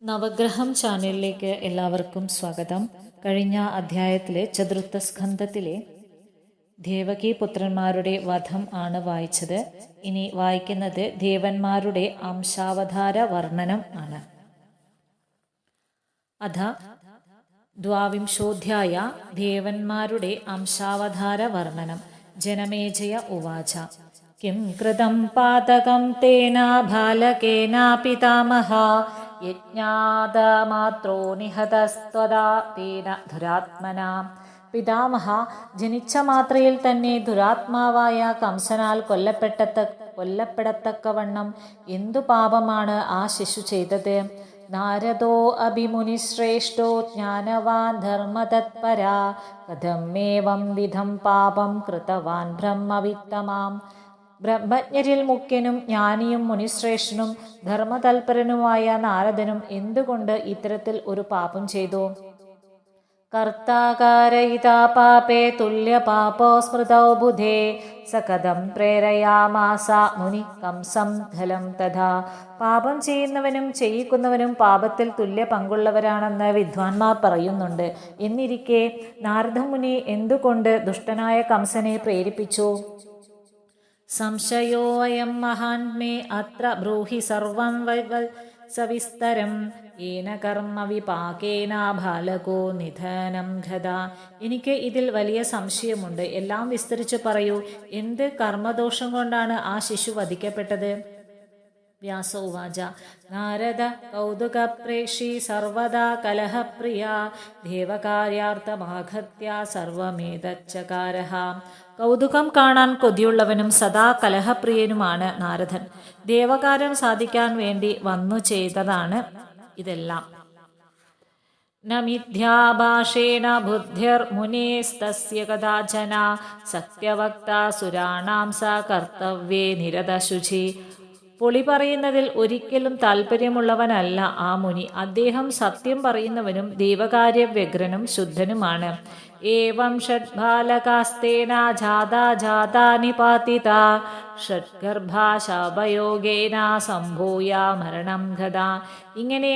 നവഗ്രഹം ചാനലിലേക്ക് എല്ലാവർക്കും സ്വാഗതം. കഴിഞ്ഞ അധ്യായത്തിലെ ചതുർത്ഥ സ്കന്ധത്തിലെ ദേവകി പുത്രന്മാരുടെ വധം ആണ് വായിച്ചത്. ഇനി വായിക്കുന്നത് ദേവന്മാരുടെ അംശാവതാര വർണ്ണനം ആണ്. അഥ ദ്വാവിംശോധ്യായ ദേവന്മാരുടെ അംശാവതാര വർണ്ണനം. ജനമേജയ ഉവാച കിം കൃതം പാതകം തേന ബാലകേന പിതാമഹ യജ്ഞാതമാത്രോ നിഹതസ്ത്വദാ തേന ദുരാത്മന. പിതാമഹ, ജനിച്ച മാത്രയിൽ തന്നെ ദുരാത്മാവായ കംസനാൽ കൊല്ലപ്പെടത്തക്കവണ്ണം എന്തു പാപമാണ് ആ ശിശു ചെയ്തത്? നാരദോ അഭിമുനിശ്രേഷ്ഠോ ജ്ഞാനവാൻ ധർമ്മതത്പരാ കഥമേവം വിധം പാപം കൃതവാൻ ബ്രഹ്മവിത്തമാം. ബ്രഹ്മജ്ഞരിൽ മുഖ്യനും ജ്ഞാനിയും മുനിശ്രേഷ്ഠനും ധർമ്മതൽപരനുമായ നാരദനും എന്തുകൊണ്ട് ഇത്തരത്തിൽ ഒരു പാപം ചെയ്തു? കർത്താകാരയിതാ പാപേ തുല്യ പാപോ സ്മൃതൗ ബുധേ സകഥം പ്രേരയാമാസ മുനി കംസം ഖലം തഥാ. പാപം ചെയ്യുന്നവനും ചെയ്യിക്കുന്നവനും പാപത്തിൽ തുല്യ പങ്കുള്ളവരാണെന്ന് വിദ്വാൻമാർ പറയുന്നുണ്ട്. എന്നിരിക്കെ നാരദമുനി എന്തുകൊണ്ട് ദുഷ്ടനായ കംസനെ പ്രേരിപ്പിച്ചു? സംശയോയം മഹാന്മേ അത്ര ബ്രൂഹി സർവം സവിസ്തരം ഏന കർമ്മ വിപാകേന ബാലകോ നിധനം ഘത. എനിക്ക് ഇതിൽ വലിയ സംശയമുണ്ട്. എല്ലാം വിസ്തരിച്ചു പറയൂ. എന്ത് കർമ്മദോഷം കൊണ്ടാണ് ആ ശിശു വധിക്കപ്പെട്ടത്? വ്യാസ ഉവാച നാരദ കൗതുകപ്രേക്ഷി സർവദാ കലഹപ്രിയ ദേവകാര്യാർത്ഥമാഗത്യ സർവമേതച്ചകാരഃ. കൗതുകം കാണാൻ കൊതിയുള്ളവനും സദാ കലഹപ്രിയനുമാണ് നാരദൻ. ദേവകാര്യം സാധിക്കാൻ വേണ്ടി വന്നു ചെയ്തതാണ് ഇതെല്ലാം. നമിഥ്യാഭാഷേണ ബുദ്ധിർമുനേസ്തസ്യ കഥാചന സത്യവക്താ സുരാണാം സ കർത്തവ്യേ നിരതശുചി. പൊളി പറയുന്നതിൽ ഒരിക്കലും താല്പര്യമുള്ളവനല്ല ആ മുനി. അദ്ദേഹം സത്യം പറയുന്നവനും ദൈവകാര്യ വ്യഗ്രനും ശുദ്ധനുമാണ്. ഏവം ഷഡ്ബാലകാസ്തേന ജാതാ നിപാതിതാ ഷഡ്ഗർഭാ ശാപയോഗേന സംഭൂയ മരണം ഗതാ. ഇങ്ങനെ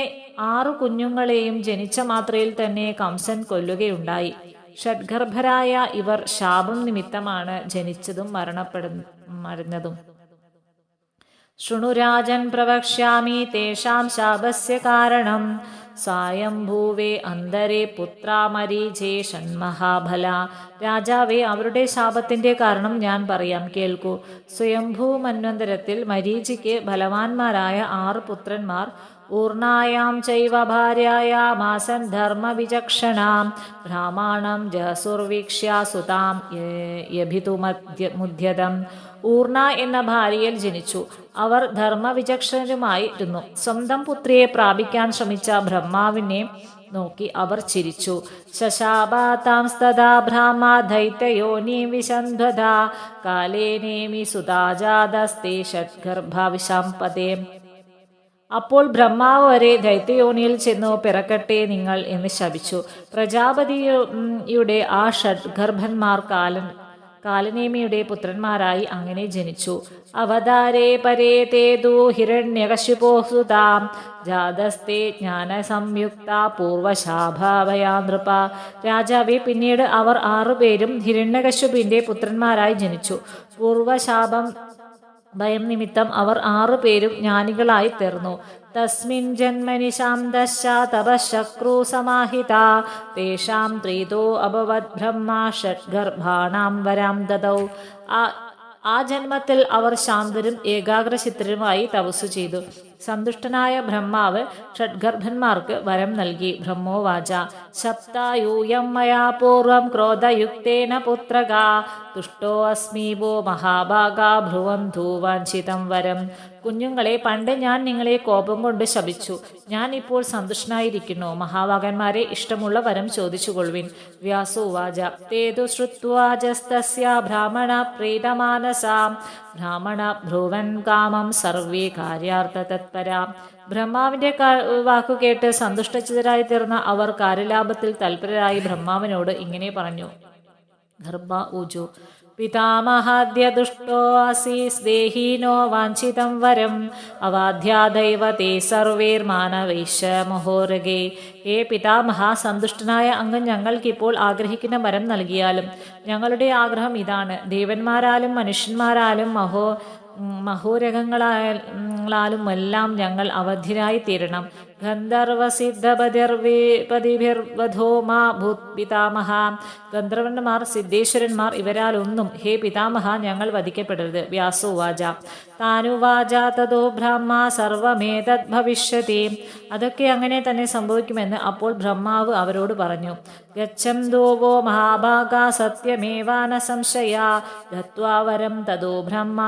6 കുഞ്ഞുങ്ങളെയും ജനിച്ച മാത്രയിൽ തന്നെ കംസൻ കൊല്ലുകയുണ്ടായി. ഷഡ്ഗർഭരായ ഇവർ ശാപം നിമിത്തമാണ് ജനിച്ചതും മരണതും. ശൃണുരാജൻ പ്രവക്ഷ്യാമി തേഷാം ശാപസ്യ കാരണം സായംഭൂവേ അന്തരേ പുത്രാമരീചേ ഷൺമഹാബല. രാജാവേ, അവരുടെ ശാപത്തിന്റെ കാരണം ഞാൻ പറയാം, കേൾക്കൂ. സ്വയംഭൂ മന്വന്തരത്തിൽ മരീചിക്ക് ബലവാന്മാരായ 6 പുത്രന്മാർ ഊർണായാം ചൈവ ഭാര്യായാമാസൻ ധർമ്മവിചക്ഷണാം ബ്രാഹ്മണം ജസുർവീക്ഷ്യ സുതാം യഭിതുമുദ്യതം. ഊർണ എന്ന ഭാര്യയിൽ ജനിച്ചു. അവർ ധർമ്മവിചക്ഷണരുമായിരുന്നു. സ്വന്തം പുത്രിയെ പ്രാപിക്കാൻ ശ്രമിച്ച ബ്രഹ്മാവിനെ നോക്കി അവർ ചിരിച്ചു. ശശാപാതാംസ്തദാ ബ്രാഹ്മ ദൈത്യയോനി വിശന്ധത കാലേനേമി സുതാജാതസ്തേ ഷഡ്ഗർഭവിശാംപതേ. അപ്പോൾ ബ്രഹ്മാവ് വരെ ദൈത്യയോനിയിൽ ചെന്നു പിറക്കട്ടെ നിങ്ങൾ എന്ന് ശപിച്ചു. പ്രജാപതിയുടെ ആ ഷഡ്ഗർഭന്മാർ കാലനേമിയുടെ പുത്രന്മാരായി അങ്ങനെ ജനിച്ചു. അവതാരേ പരേ തേതു ഹിരണ്യകശിപോ സുതാം ജാതസ്തേ ജ്ഞാനസംയുക്ത പൂർവശാഭാവയാ നൃപ. രാജാവെ, പിന്നീട് അവർ 6 പേരും ഹിരണ്യകശിപിന്റെ പുത്രന്മാരായി ജനിച്ചു. പൂർവശാപം ഭയം നിമിത്തം അവർ 6 പേരും ജ്ഞാനികളായി തീർന്നു. തസ്മിൻ ജന്മനി ശാന്തശ്ച തപശക്രു സമാഹിത തേഷാം ത്രീതോ അഭവത് ബ്രഹ്മ ഷഡ്ഗർഭാണാം വരാം ദദൗ. ആ ജന്മത്തിൽ അവർ ശാന്തരും ഏകാഗ്രചിത്തരുമായി തപസ്സു ചെയ്തു. സന്തുഷ്ടനായ ബ്രഹ്മാവ് ഷഡ്ഗർഭന്മാർക്ക് വരം നൽകി. ബ്രഹ്മോവാച ശപ്തായൂയം മയാ പൂർവം ക്രോധയുക്തേന പുത്രകാ തുഷ്ടോ അസ്മി വോ മഹാഭാഗാ ഭ്രുവം ധൂവാഞ്ചിതം വരം. കുഞ്ഞുങ്ങളെ, പണ്ട് ഞാൻ നിങ്ങളെ കോപം കൊണ്ട് ശപിച്ചു. ഞാൻ ഇപ്പോൾ സന്തുഷ്ടനായിരിക്കുന്നു. മഹാഭാഗന്മാരെ, ഇഷ്ടമുള്ള വരം ചോദിച്ചുകൊള്ളുവിൻ. വ്യാസോ ഉവാച തേതു ശ്രുത്വാജസ്തസ്യ ബ്രാഹ്മണ പ്രീതമാനസാം ബ്രാഹ്മണ ഭ്രുവൻ കാമം സർവേ കാര്യാർത്ഥ തത്പരാ. ബ്രഹ്മാവിന്റെ വാക്കുകേട്ട് സന്തുഷ്ടചിതരായി തീർന്ന അവർ കാര്യലാഭത്തിൽ തൽപരരായി ബ്രഹ്മാവിനോട് ഇങ്ങനെ പറഞ്ഞു. ഗർഭ ഊജു പിതാമഹാദ്യ ദുഷ്ടോ ആസീസ് ദേഹീനോ വാഞ്ചിതം വരം അവാധ്യാദൈവ തേ സർവേർമാനവൈശ്യ മഹോരഗേ. ഹേ പിതാമഹ, സന്തുഷ്ടനായ അങ്ങ് ഞങ്ങൾക്കിപ്പോൾ ആഗ്രഹിക്കുന്ന വരം നൽകിയാലും. ഞങ്ങളുടെ ആഗ്രഹം ഇതാണ്: ദേവന്മാരാലും മനുഷ്യന്മാരാലും മഹോരഗങ്ങളാലുമെല്ലാം ഞങ്ങൾ അവധ്യരായി തീരണം. ഗന്ധർവസിദ്ധപതിർവധോ മാ ഭൂത് പിതാമഹ. ഗന്ധർവന്മാർ, സിദ്ധേശ്വരന്മാർ ഇവരാലൊന്നും ഹേ പിതാമഹ ഞങ്ങൾ വധിക്കപ്പെടരുത്. വ്യാസോവാച. താനുവാച തതോ ബ്രഹ്മ സർവമേതദ് ഭവിഷ്യതി. അതൊക്കെ അങ്ങനെ തന്നെ സംഭവിക്കുമെന്ന് അപ്പോൾ ബ്രഹ്മാവ് അവരോട് പറഞ്ഞു. ഗച്ഛന്തോ വോ മഹാഭാഗാ സത്യമേവാന സംശയ ദത്വാ വരം തതോ ബ്രഹ്മ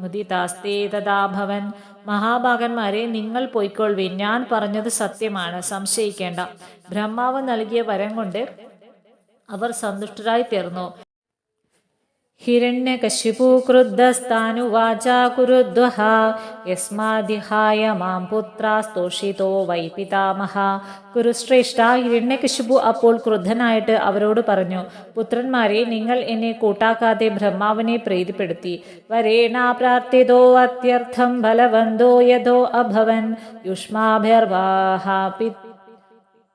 മുദിതാസ്തേ തഥാ ഭവൻ. മഹാഭാഗന്മാരെ, നിങ്ങൾ പൊയ്ക്കൊള്ളുവിൻ. ഞാൻ പറഞ്ഞത് സത്യമാണ്, സംശയിക്കേണ്ട. ബ്രഹ്മാവ് നൽകിയ വരം കൊണ്ട് അവർ സന്തുഷ്ടരായി തീർന്നു. ഹിരണ്യകശിപു ക്രുദ്ധസ്താനുവാച കുരുദ്വഹ യസ്മാദിഹായ മാം പുത്രാസ്തോഷിതോ വൈ പിതാമഹ. കുരുശ്രേഷ്ഠ, ഹിരണ്യകശിപു അപ്പോൾ ക്രുദ്ധനായിട്ട് അവരോട് പറഞ്ഞു: പുത്രന്മാരെ, നിങ്ങൾ എന്നെ കൂട്ടാക്കാതെ ബ്രഹ്മാവിനെ പ്രീതിപ്പെടുത്തി. വരേണ പ്രാർത്ഥിതോ അത്യർത്ഥം ബലവന്തോ യഥോ അഭവൻ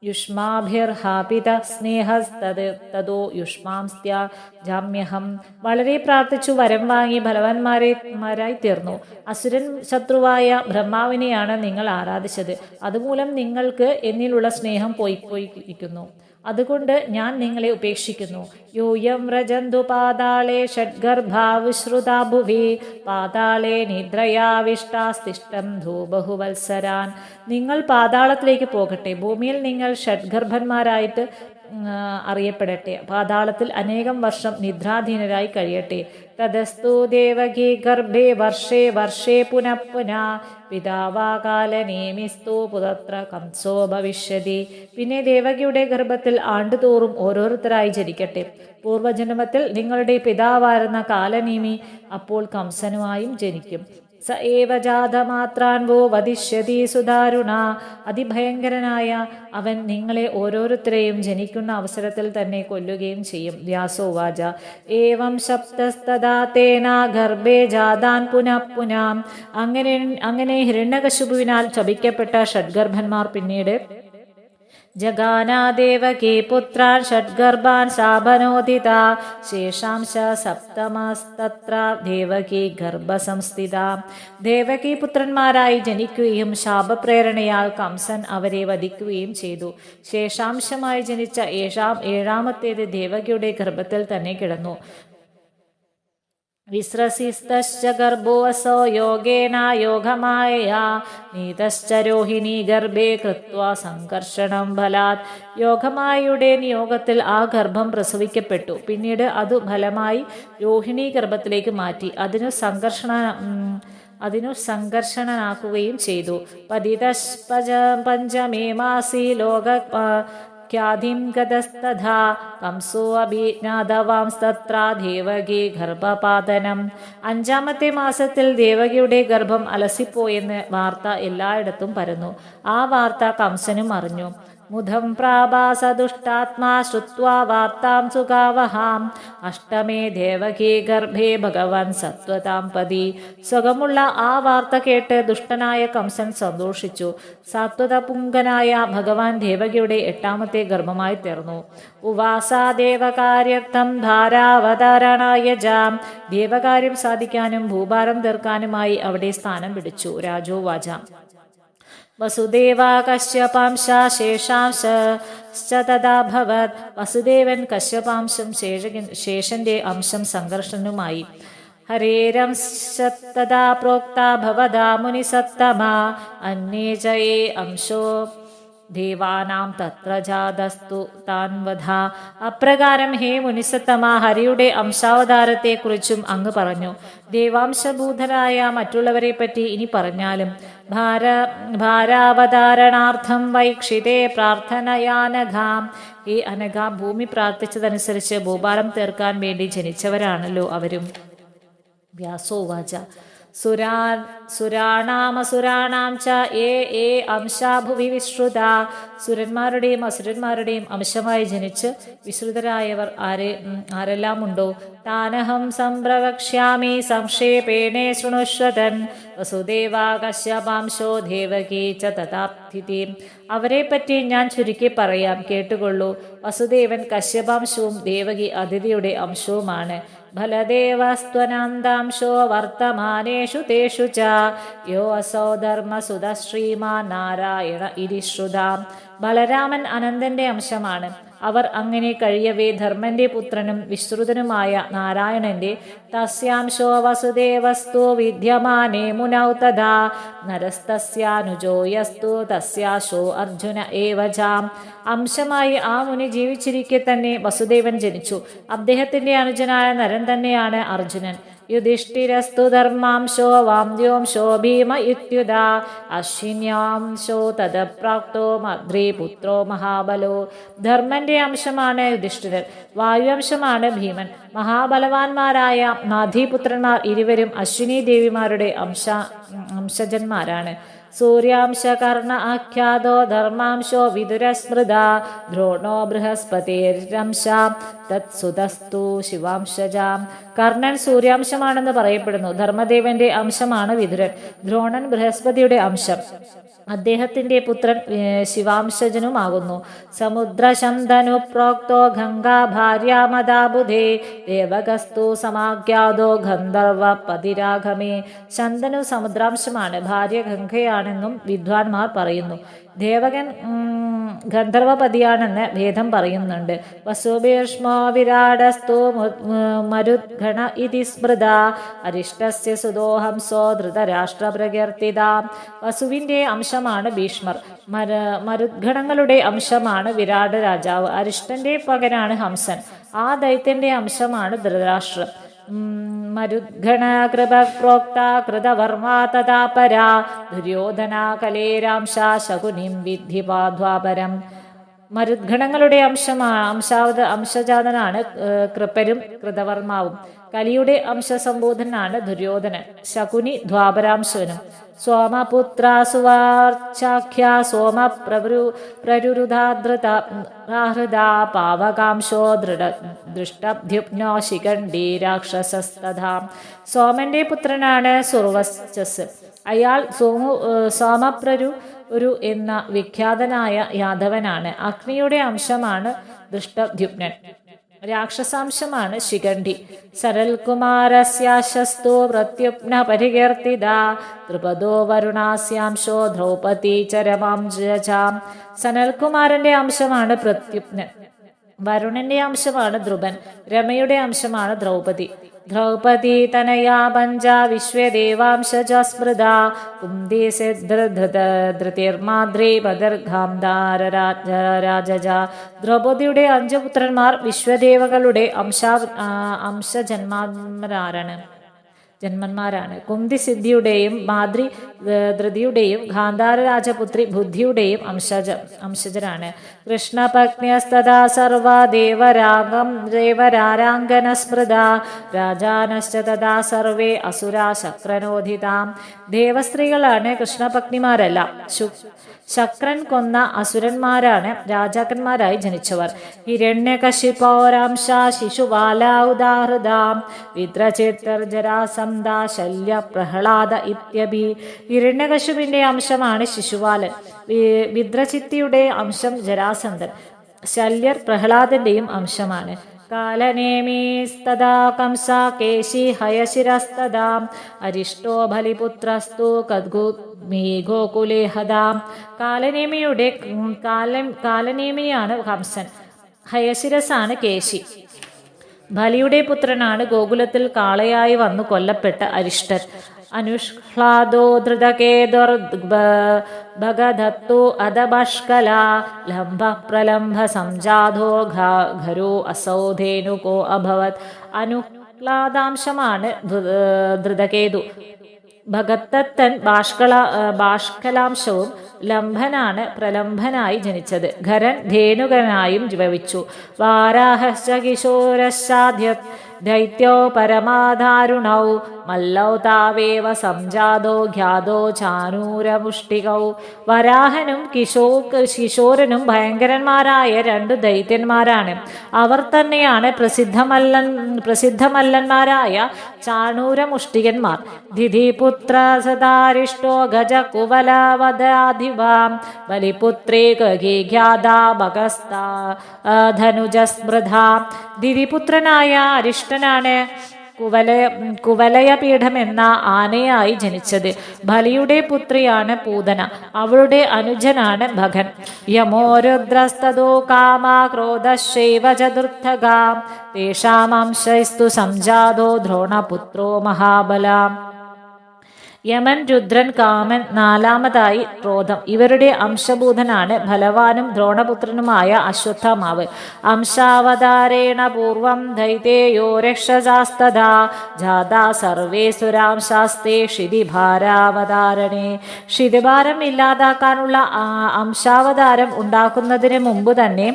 യുഷ്മാഭിർഹാപിത സ്നേഹസ്തോ യുഷ്മാംസ്ത്യാജാമ്യഹം. വളരെ പ്രാർത്ഥിച്ചു വരം വാങ്ങി ബലവാന്മാരായി തീർന്നു. അസുരൻ ശത്രുവായ ബ്രഹ്മാവിനെയാണ് നിങ്ങൾ ആരാധിച്ചത്. അതുമൂലം നിങ്ങൾക്ക് എന്നിലുള്ള സ്നേഹം പോയിരിക്കുന്നു. അതുകൊണ്ട് ഞാൻ നിങ്ങളെ ഉപേക്ഷിക്കുന്നു. യൂയം വ്രജന്തു പാതാളേ ഷഡ്ഗർഭാ വിശ്രുതാ ഭുവി പാതാളേ നിദ്രയാവിഷ്ടാസ്തിഷ്ടം ധൂബഹുവത്സരാൻ. നിങ്ങൾ പാതാളത്തിലേക്ക് പോകട്ടെ. ഭൂമിയിൽ നിങ്ങൾ ഷഡ്ഗർഭന്മാരായിട്ട് അറിയപ്പെടട്ടെ. പാതാളത്തിൽ അനേകം വർഷം നിദ്രാധീനരായി കഴിയട്ടെ. തദസ്തു ദേവകീ ഗർഭേ വർഷേ വർഷേ പുനഃ പുനഃ പിതാവാകാലനേമിസ്തു പുതത്ര കംസോ ഭവിഷ്യതി. പിന്നെ ദേവകിയുടെ ഗർഭത്തിൽ ആണ്ടുതോറും ഓരോരുത്തരായി ജനിക്കട്ടെ. പൂർവജന്മത്തിൽ നിങ്ങളുടെ പിതാവായിരുന്ന കാലനേമി അപ്പോൾ കംസനുമായും ജനിക്കും. സ ഏവ ജാതമാത്രാൻ വോ വധിഷ്യതി സുദാരുണ. അതിഭയങ്കരനായ അവൻ നിങ്ങളെ ഓരോരുത്തരെയും ജനിക്കുന്ന അവസരത്തിൽ തന്നെ കൊല്ലുകയും ചെയ്യും. വ്യാസോവാച. ഏവം ശബ്ദസ്തദാ തേന ഗർഭേ ജാതാൻ പുനഃ പുനഃ. അങ്ങനെ ഹിരണ്യകശിപുവിനാൽ ശപിക്കപ്പെട്ട ഷഡ്ഗർഭന്മാർ പിന്നീട് ജഗാനാദേവകീ പുത്രാൻ ഷഡ്ഗർഭാൻ ശാപനോദിത ശേഷാംശ സപ്തമസ്തത്ര ദേവകീ ഗർഭസംസ്ഥിത. ദേവകീ പുത്രന്മാരായി ജനിക്കുകയും ശാപപ്രേരണയാൽ കംസൻ അവരെ വധിക്കുകയും ചെയ്തു. ശേഷാംശമായി ജനിച്ച ഏഴാമത്തേത് ദേവകിയുടെ ഗർഭത്തിൽ തന്നെ കിടന്നു. വിസ്രസിസ്തശ്ച ഗർഭോऽസോ യോഗേന യോഗമായയാ നീതശ്ച രോഹിണീ ഗർഭേ കൃത്വാ സംകർഷണം ബലാത്. യോഗമായയുടെ നിയോഗത്തിൽ ആ ഗർഭം പ്രസവിക്കപ്പെട്ടു. പിന്നീട് അതു ഫലമായി രോഹിണീ ഗർഭത്തിലേക്ക് മാറ്റി അതിനു സംഘർഷണനാക്കുകയും ചെയ്തു. പതിതപഞ്ചമേ മാസി ലോക ഖ്യാതിം ഗതസ്തഥാ കംസോ അഭിജ്ഞാതവാംസ്തത്ര ദേവകി ഗർഭപാതനം. 5ാമത്തെ മാസത്തിൽ ദേവകിയുടെ ഗർഭം അലസിപ്പോയെന്ന് വാർത്ത എല്ലായിടത്തും പരന്നു. ആ വാർത്ത കംസനും അറിഞ്ഞു. മുദം പ്രാഭാസ ദുഷ്ടാത്മാ ശ്രുത്വാ വാർത്താം സുഖാവഹാം. 8മേ ദേവകീ ഗർഭേ ഭഗവാൻ സത്വതാം പതി. സുഖമുള്ള ആ വാർത്ത കേട്ട് ദുഷ്ടനായ കംസൻ സന്തോഷിച്ചു. സത്വതപുങ്കനായ ഭഗവാൻ ദേവകിയുടെ 8ാമത്തെ ഗർഭമായി തീർന്നു. ഉവാസാ ദേവകാര്യർത്ഥം ധാരാവതാരണായ ജാം. ദേവകാര്യം സാധിക്കാനും ഭൂഭാരം തീർക്കാനുമായി അവിടെ സ്ഥാനം പിടിച്ചു. രാജോവാച. വസുദേവ കശ്യപാംശ ശേഷാംശ തഥാഭവത്. വസുദേവൻ കശ്യപാംശം ശേഷന്റെ അംശം സംഘർഷനുമായി. ഹരേരംശത്തഥാ പ്രോക്ത ഭവതാ മുനിസത്തമാ അന്യേ ചയേ അംശോ ദേവാനാം തത്ര ജാതസ്തു താൻ വധ. അപ്രകാരം ഹേ മുനിസത്തമ, ഹരിയുടെ അംശാവതാരത്തെക്കുറിച്ചും അങ്ങ് പറഞ്ഞു. ദേവാംശഭൂതരായ മറ്റുള്ളവരെ പറ്റി ഇനി പറഞ്ഞാലും ഭാരാവതാരണാർത്ഥം വൈക്ഷിതേ പ്രാർത്ഥനയാനഘാം. ഈ അനഘ ഭൂമി പ്രാർത്ഥിച്ചതനുസരിച്ച് ഭൂഭാരം തീർക്കാൻ വേണ്ടി ജനിച്ചവരാണല്ലോ അവരും. വ്യാസോവാച. സുരാണാമസുരാണാം ച ഏ അംശാ ഭുവി വിശ്രുത. സുരന്മാരുടെയും അസുരന്മാരുടെയും അംശമായി ജനിച്ച് വിശ്രുതരായവർ ആരെല്ലാം ഉണ്ടോ താനഹം സംപ്രവക്ഷ്യാമി സംക്ഷേപേണേ ശൃണുഷ്വതൻ. വസുദേവ കശ്യപാംശോ ദേവകീ ച തഥാപ്തിഥി. അവരെപ്പറ്റി ഞാൻ ചുരുക്കി പറയാം, കേട്ടുകൊള്ളൂ. വസുദേവൻ കശ്യപാംശവും ദേവകി അതിഥിയുടെ അംശവുമാണ്. ഫലദേവസ്ത്വനന്ദാംശോ വർത്തമാനേഷു തേഷു ച യോ അസോ ധർമ്മസുത ശ്രീമാൻ നാരായണ ഇരിശ്രുതാം. ബലരാമൻ അനന്തന്റെ അംശമാണ്. അവർ അങ്ങനെ കഴിയവേ ധർമ്മന്റെ പുത്രനും വിശ്രുതനുമായ നാരായണന്റെ തസ്യാംശോ വസുദേവസ്തു വിദ്യമാനേ മുനൗ തഥാ നരസ്തസ്യാനുജോ യസ്തു തസ്യാശോ അർജുന ഏവജാം. അംശമായി ആ മുനി ജീവിച്ചിരിക്കെ തന്നെ വസുദേവൻ ജനിച്ചു. അദ്ദേഹത്തിന്റെ അനുജനായ നരൻ തന്നെയാണ് അർജുനൻ. യുധിഷ്ഠിരസ്തു ധർമാംശോ വാംദ്യോംശോ ഭീമ ഇത്യുദാ അശ്വിന്യാംശോ തദപ്രാപ്തോ മദ്രീപുത്രോ മഹാബലോ. ധർമ്മന്റെ അംശമാണ് യുധിഷ്ഠിരൻ, വായുവംശമാണ് ഭീമൻ. മഹാബലവാന്മാരായ മാധീപുത്രന്മാർ ഇരുവരും അശ്വിനി ദേവിമാരുടെ അംശജന്മാരാണ്. സൂര്യാംശ കർണ ആഖ്യാതോ ധർമാംശോ വിദുരസ്മൃത ദ്രോണോ ബൃഹസ്പതിരംശ തത്സുതസ്തു ശിവാംശജാം. കർണൻ സൂര്യാംശമാണെന്ന് പറയപ്പെടുന്നു. ധർമ്മദേവന്റെ അംശമാണ് വിദുരൻ. ദ്രോണൻ ബൃഹസ്പതിയുടെ അംശം. അദ്ദേഹത്തിന്റെ പുത്രൻ ശിവാംശജനുമാകുന്നു. സമുദ്രശന്തനു പ്രോക്തോ ഗംഗാ ഭാര്യാമദാബുധേ ദേവകസ്തു സമാഖ്യാതോ ഗന്ധർവ പതിരാഗമേ. ശന്തനു സമുദ്രാംശമാണ്, ഭാര്യ ഗംഗയാണെന്നും വിദ്വാൻമാർ പറയുന്നു. ദേവകൻ ഗന്ധർവപതിയാണെന്ന് ഭേദം പറയുന്നുണ്ട്. വസുഭീഷ്മോ വിരാടസ്തു മരുദ്ഗണ ഇതി സ്മൃത അരിഷ്ടസ്യ സുതോഹംസോ ധൃതരാഷ്ട്രപ്രകീർത്തിത. വസുവിന്റെ അംശമാണ് ഭീഷ്മർ. മരുദ്ഗണങ്ങളുടെ അംശമാണ് വിരാട് രാജാവ്. അരിഷ്ടന്റെ പകരാണ് ഹംസൻ. ആ ദൈത്യന്റെ അംശമാണ് ധൃതരാഷ്ട്രം. മരുദ്ഗണ കൃപ പ്രോക്ത കൃതവർമാ തഥാ പരാ ദുര്യോധന കലേരാംശ ശകുനിം വിദ്ധി പാധ്വാപരം. മരുദ്ഗണങ്ങളുടെ അംശജാതനാണ് കൃപരും കൃതവർമാവും. കലിയുടെ അംശസംബോധനാണ് ദുര്യോധനൻ. ശകുനി ദ്വാപരാംശനും. സോമപുത്ര സുവാർച്ചാഖ്യ സോമ പ്രരുരുധാധൃത പാവകാംശോ ദൃഷ്ടഭ്യുപ്നോ ശിഖണ്ഡി രാക്ഷസസ്തഥാ. സോമന്റെ പുത്രനാണ് സുർവസ്ചസ്. അയാൾ സോമപ്രരു എന്ന വിഖ്യാതനായ യാദവനാണ്. അഗ്നിയുടെ അംശമാണ് ദൃഷ്ടഭ്യുപ്നൻ. രാക്ഷസാംശമാണ് ശിഖണ്ഡി. സരൽകുമാരസ്യാശസ്തു പ്രത്യുപ്ന പരികീർത്തിത ദ്രുപദോ വരുണാസ്യാംശോ ദ്രൗപദി ചരമാംജാം. സനൽകുമാരന്റെ അംശമാണ് പ്രത്യുപ്നൻ. വരുണന്റെ അംശമാണ് ദ്രുപൻ. രമയുടെ അംശമാണ് ദ്രൗപദി. ദ്രൗപദി തനയാ പഞ്ച വിശ്വദേവാംശജ സ്മൃത കുന്തി ധൃതിർമാദ്രി ഭദർഗാംധാരരാജ. ദ്രൗപദിയുടെ 5 പുത്രന്മാർ വിശ്വദേവകളുടെ ജന്മന്മാരാണ്. കുന്തി സിദ്ധിയുടെയും മാദ്രി ധൃതിയുടെയും ഗാന്ധാര രാജപുത്രി ബുദ്ധിയുടെയും അംശജരാണ്. കൃഷ്ണപത്ന്യസ്തദാ സർവ ദേവരാരാംഗന സ്മൃത രാജാനശ്ച തഥാ സർവേ അസുരാ ശക്രനോധിതാം. ദേവസ്ത്രീകളാണ് കൃഷ്ണപത്നിമാരല്ല. ശക്രൻ കൊന്ന അസുരന്മാരാണ് രാജാക്കന്മാരായി ജനിച്ചവർ. ഹിരണ്യകശിപോരാംശ ശിശുപാല ഉദാഹൃതാം വിദ്രചേതർജരാസംദ ശല്യ പ്രഹ്ലാദ ഇത്യഭി. ഹിരണ്യകശുവിന്റെ അംശമാണ് ശിശുപാലൻ. വിദ്രചിത്തിയുടെ അംശം ജരാസന്ധൻ. ശല്യർ പ്രഹ്ലാദന്റെയും അംശമാണ്. കാലനേമീസ്തദാ കംസ കേശി ഹയശിരസ്തദാ അരിഷ്ടോ ബലിപുത്രസ്തു ഗോകുലേ ഹദാം. കാലനേമിയാണ് ഹംസൻ. ഹയശിരസാണ് കേശി. ബലിയുടെ പുത്രനാണ് ഗോകുലത്തിൽ കാളയായി വന്നു കൊല്ലപ്പെട്ട അരിഷ്ടൻ. അനുഷ്ഹ്ലാദോ ധൃതകേതുർഭഗധത്തു അദബഷ്കല ലംഭ പ്രലംഭ സംജാതോ ഘരോ അസൗധേനുകോ അഭവത്. അനുഹ്ലാദാംശമാണ് ധൃതകേതു. ഭഗത്തൻ ബാഷ്കലാംശവും. ലംഭനാണ് പ്രലംഭനായി ജനിച്ചത്. ഖരൻ ധേനുകനായും ഭവിച്ചു. വാരാഹശ്ച കിശോരശാധ്യ ദൈത്യോ പരമാധാരുണൗ മല്ലൗ താവേവ സംജാതോ ഖ്യാതോ ചാനൂരമുഷ്ടികൗ. വരാഹനും കിശോരനും ഭയങ്കരന്മാരായ രണ്ടു ദൈത്യന്മാരാണ്. അവർ തന്നെയാണ് പ്രസിദ്ധമല്ലന്മാരായ ചാണൂരമുഷ്ടികന്മാർ. ദിധിപുത്ര സദാരിഷ്ടോ ഗജ കുവലവദാധിവാം ബലിപുത്രേ ഖ്യാതാ ഭഗസ്താ ധനുജസ്മൃത. ദിതിപുത്രനായ അരിഷ്ടനാണ് കുവലയപീഠം എന്ന ആനയായി ജനിച്ചത്. ബലിയുടെ പുത്രിയാണ് പൂതന, അവളുടെ അനുജനാണ് ഭഗൻ. യമോരുദ്രസ്തോ കാമാ ക്രോധശൈവ ചതുർത്ഥകാം തേഷാമംശൈസ്തു സംജാതോ ദ്രോണപുത്രോ മഹാബലാം. യമൻ, രുദ്രൻ, കാമൻ, നാലാമതായി ക്രോധം. ഇവരുടെ അംശഭൂതനാണ് ബലവാനും ദ്രോണപുത്രനുമായ അശ്വത്ഥമാവ്. അംശാവതാരേണ പൂർവം ദൈതേയോ രക്ഷസാസ്തദാ ജാതാ സർവേ സുരാംശാസ്തേ ക്ഷിതിഭാരാവതാരണേ. ക്ഷിതിഭാരം ഇല്ലാതാക്കാനുള്ള അംശാവതാരം ഉണ്ടാക്കുന്നതിന് മുമ്പ് തന്നെ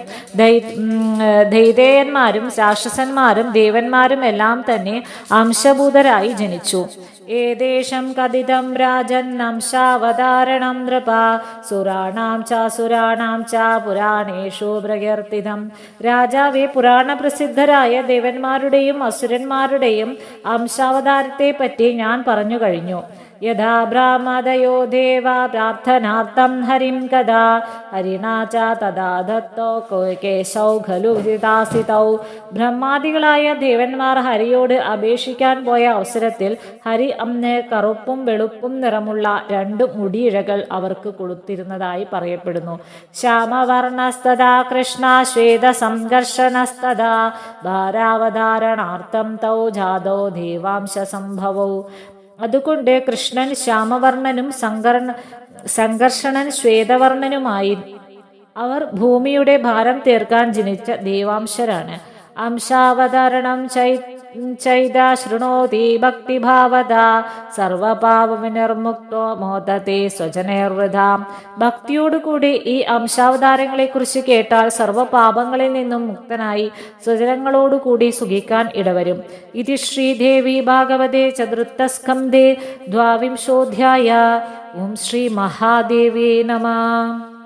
ദൈതേയന്മാരും രാക്ഷസന്മാരും ദേവന്മാരും എല്ലാം തന്നെ അംശഭൂതരായി ജനിച്ചു. ഏദേശം കഥിതം രാജൻ അംശാവതാരണം നൃപ സുരാണാം ച പുരാണേഷു പ്രകീർത്തിതം. രാജാവെ, പുരാണ പ്രസിദ്ധരായ ദേവന്മാരുടെയും അസുരന്മാരുടെയും അംശാവതാരത്തെ പറ്റി ഞാൻ പറഞ്ഞു കഴിഞ്ഞു. യഥാ ബ്രാഹ്മദയോ ദേവ പ്രാർത്ഥനാർത്ഥം ഹരിം കഥാ ഹരിണാ ച തഥാ ദത്തോ കേശൗ ഖലു ഹിതാസിതൗ. ബ്രഹ്മാദികളായ ദേവന്മാർ ഹരിയോട് അപേക്ഷിക്കാൻ പോയ അവസരത്തിൽ ഹരി അന്ന് കറുപ്പും വെളുപ്പും നിറമുള്ള രണ്ട് മുടിയിഴകൾ അവർക്ക് കൊടുത്തിരുന്നതായി പറയപ്പെടുന്നു. ശ്യാമവർണസ്തദാ കൃഷ്ണ ശ്വേത സംഘർഷണസ്തദാ ഭാരാവതാരണാർത്ഥം തൗ ജാതോ ദേവാംശ സംഭവൗ. അതുകൊണ്ട് കൃഷ്ണൻ ശ്യാമവർണ്ണനും സംഘർഷണൻ ശ്വേതവർണ്ണനുമായി. അവർ ഭൂമിയുടെ ഭാരം തീർക്കാൻ ജനിച്ച ദേവാംശരാണ്. അംശാവതരണം ചൈത ശൃണോതി ഭക്തിഭാവതാ സർവപാപവിനിർമുക്തോ മോദത്തെ സ്വജനേർവൃതാം. ഭക്തിയോടുകൂടി ഈ അംശാവതാരങ്ങളെ കുറിച്ച് കേട്ടാൽ സർവപാപങ്ങളിൽ നിന്നും മുക്തനായി സ്വജനങ്ങളോടുകൂടി സുഖിക്കാൻ ഇടവരും. ഇത് ശ്രീദേവി ഭാഗവതേ ചതുർത്ഥസ്കന്ധേ ദ്വാവിംശോധ്യായ. ഓം ശ്രീ മഹാദേവേ നമഃ.